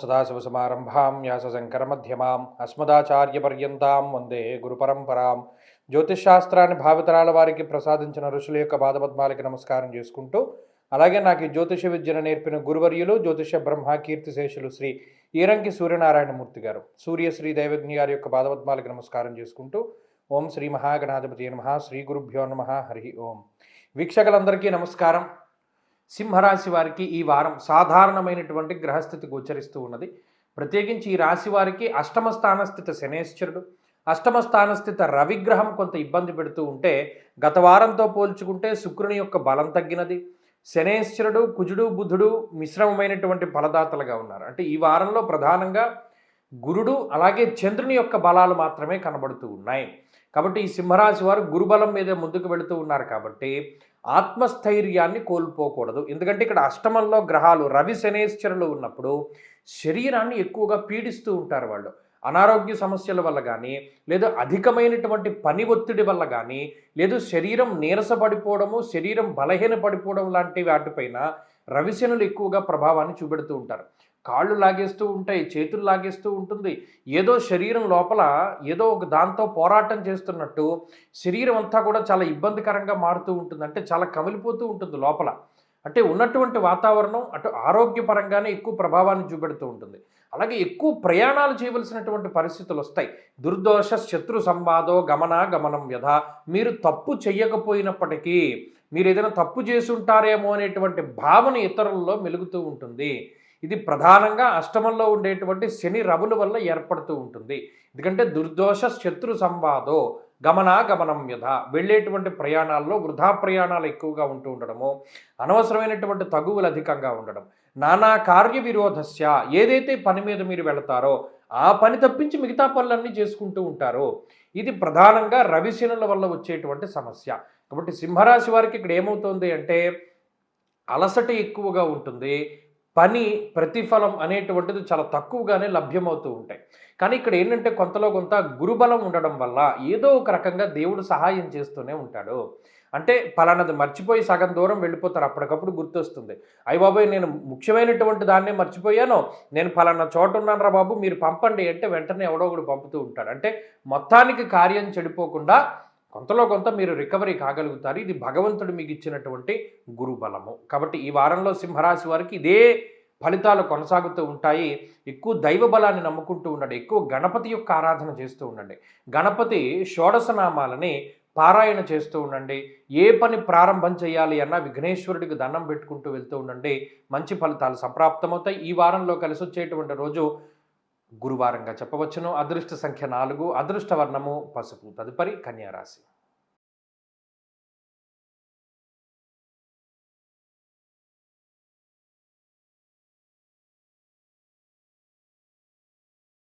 సదాశివసమారంభాం వ్యాసశంకరమధ్యమాం అస్మదాచార్యపర్యంతాం వందే గురుపరంపరాం. జ్యోతిష్శాస్త్రాన్ని భావితరాల వారికి ప్రసాదించిన ఋషుల యొక్క పాదపద్మాలకి నమస్కారం చేసుకుంటూ, అలాగే నాకు ఈ జ్యోతిష విద్యను నేర్పిన గురువర్యులు జ్యోతిష బ్రహ్మ కీర్తిశేషులు శ్రీ ఈరంకి సూర్యనారాయణమూర్తి గారు, సూర్యశ్రీ దైవజ్ఞ గారి యొక్క పాదపద్మాలకి నమస్కారం చేసుకుంటూ, ఓం శ్రీ మహాగణాధిపతి నమః, శ్రీ గురుభ్యో నమః, హరి ఓం. వీక్షకులందరికీ నమస్కారం. సింహరాశి వారికి ఈ వారం సాధారణమైనటువంటి గ్రహస్థితి గోచరిస్తూ ఉన్నది. ప్రత్యేకించి ఈ రాశి వారికి అష్టమ స్థానస్థిత శనేశ్వరుడు, అష్టమ స్థానస్థిత రవిగ్రహం కొంత ఇబ్బంది పెడుతూ ఉంటే, గత వారంతో పోల్చుకుంటే శుక్రుని యొక్క బలం తగ్గినది. శనేశ్వరుడు, కుజుడు, బుధుడు మిశ్రమమైనటువంటి ఫలదాతలుగా ఉన్నారు. అంటే ఈ వారంలో ప్రధానంగా గురుడు అలాగే చంద్రుని యొక్క బలాలు మాత్రమే కనబడుతూ ఉన్నాయి. కాబట్టి ఈ సింహరాశి వారు గురుబలం మీద ముందుకు వెళుతూ ఉన్నారు. కాబట్టి ఆత్మస్థైర్యాన్ని కోల్పోకూడదు. ఎందుకంటే ఇక్కడ అష్టమంలో గ్రహాలు రవి శనేశ్వరులు ఉన్నప్పుడు శరీరాన్ని ఎక్కువగా పీడిస్తూ ఉంటారు వాళ్ళు. అనారోగ్య సమస్యల వల్ల కానీ, లేదా అధికమైనటువంటి పని ఒత్తిడి వల్ల కానీ, లేదు శరీరం నీరసపడిపోవడము, శరీరం బలహీన పడిపోవడం లాంటి వాటిపైన రవిశనులు ఎక్కువగా ప్రభావాన్ని చూపెడుతూ ఉంటారు. కాళ్ళు లాగేస్తూ ఉంటాయి, చేతులు లాగేస్తూ ఉంటుంది. ఏదో శరీరం లోపల ఏదో ఒక దాంతో పోరాటం చేస్తున్నట్టు శరీరం అంతా కూడా చాలా ఇబ్బందికరంగా మారుతూ ఉంటుంది. అంటే చాలా కమిలిపోతూ ఉంటుంది లోపల. అంటే ఉన్నటువంటి వాతావరణం అటు ఆరోగ్యపరంగానే ఎక్కువ ప్రభావాన్ని చూపెడుతూ ఉంటుంది. అలాగే ఎక్కువ ప్రయాణాలు చేయవలసినటువంటి పరిస్థితులు వస్తాయి. దుర్దోష శత్రు సంవాదో గమనం వ్యధ. మీరు తప్పు చెయ్యకపోయినప్పటికీ మీరు ఏదైనా తప్పు చేసి ఉంటారేమో అనేటువంటి భావన ఇతరులలో మెలుగుతూ ఉంటుంది. ఇది ప్రధానంగా అష్టమంలో ఉండేటువంటి శని రవుల వల్ల ఏర్పడుతూ ఉంటుంది. ఎందుకంటే దుర్దోష శత్రు సంవాదో గమనం వ్యధ. వెళ్ళేటువంటి ప్రయాణాల్లో వృధా ప్రయాణాలు ఎక్కువగా ఉంటూ ఉండడము, అనవసరమైనటువంటి తగువులు అధికంగా ఉండడం, నానా కార్య విరోధస్య. ఏదైతే పని మీద మీరు వెళతారో ఆ పని తప్పించి మిగతా పనులన్నీ చేసుకుంటూ ఉంటారో, ఇది ప్రధానంగా రవిశనుల వల్ల వచ్చేటువంటి సమస్య. కాబట్టి సింహరాశి వారికి ఇక్కడ ఏమవుతుంది అంటే అలసట ఎక్కువగా ఉంటుంది. పని ప్రతిఫలం అనేటువంటిది చాలా తక్కువగానే లభ్యమవుతూ ఉంటాయి. కానీ ఇక్కడ ఏంటంటే కొంతలో కొంత గురుబలం ఉండడం వల్ల ఏదో ఒక రకంగా దేవుడు సహాయం చేస్తూనే ఉంటాడు. అంటే పలానది మర్చిపోయి సగం దూరం వెళ్ళిపోతారు, అప్పటికప్పుడు గుర్తొస్తుంది. అయ్య బాబోయ్, నేను ముఖ్యమైనటువంటి దాన్నే మర్చిపోయాను, నేను పలానా చోట ఉన్నాను రా బాబు, మీరు పంపండి అంటే వెంటనే ఎవడో ఒకడు పంపుతూ ఉంటాడు. అంటే మొత్తానికి కార్యం చెడిపోకుండా కొంతలో కొంత మీరు రికవరీ కాగలుగుతారు. ఇది భగవంతుడు మీకు ఇచ్చినటువంటి గురుబలము. కాబట్టి ఈ వారంలో సింహరాశి వారికి ఇదే ఫలితాలు కొనసాగుతూ ఉంటాయి. ఎక్కువ దైవ బలాన్ని నమ్ముకుంటూ ఉండండి. ఎక్కువ గణపతి యొక్క ఆరాధన చేస్తూ ఉండండి. గణపతి షోడశనామాలని పారాయణ చేస్తూ ఉండండి. ఏ పని ప్రారంభం చేయాలి అన్నా విఘ్నేశ్వరుడికి దండం పెట్టుకుంటూ వెళ్తూ ఉండండి. మంచి ఫలితాలు సంప్రాప్తమవుతాయి. ఈ వారంలో కలిసి వచ్చేటువంటి రోజు గురువారంగా చెప్పవచ్చును. అదృష్ట సంఖ్య 4, అదృష్ట వర్ణము పసుపు. తదుపరి కన్యారాశి.